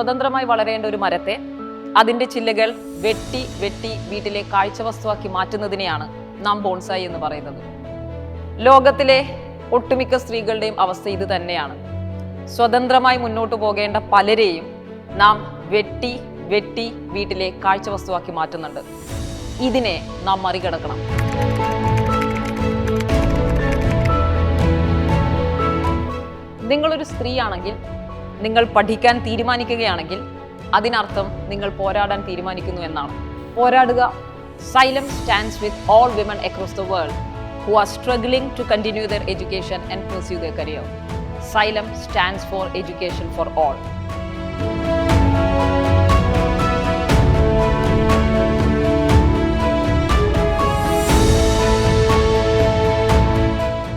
സ്വതന്ത്രമായി വളരേണ്ട ഒരു മരത്തെ അതിൻ്റെ ചില്ലകൾ വെട്ടി വെട്ടി വീട്ടിലെ കാഴ്ചവസ്തുവാക്കി മാറ്റുന്നതിനെയാണ് നാം ബോൺസായി എന്ന് പറയുന്നത്. ലോകത്തിലെ ഒട്ടുമിക്ക സ്ത്രീകളുടെയും അവസ്ഥ ഇത് തന്നെയാണ്. സ്വതന്ത്രമായി മുന്നോട്ട് പോകേണ്ട പലരെയും നാം വെട്ടി വെട്ടി വീട്ടിലെ കാഴ്ചവസ്തുവാക്കി മാറ്റുന്നുണ്ട്. ഇതിനെ നാം മറികടക്കണം. നിങ്ങളൊരു സ്ത്രീയാണെങ്കിൽ, നിങ്ങൾ പഠിക്കാൻ തീരുമാനിക്കുകയാണെങ്കിൽ അതിനർത്ഥം നിങ്ങൾ പോരാടാൻ തീരുമാനിക്കുന്നു എന്നാണ്. പോരാടുക. XYLEM stands with all women across the world who are struggling to continue their education and pursue their career. XYLEM stands for education for all.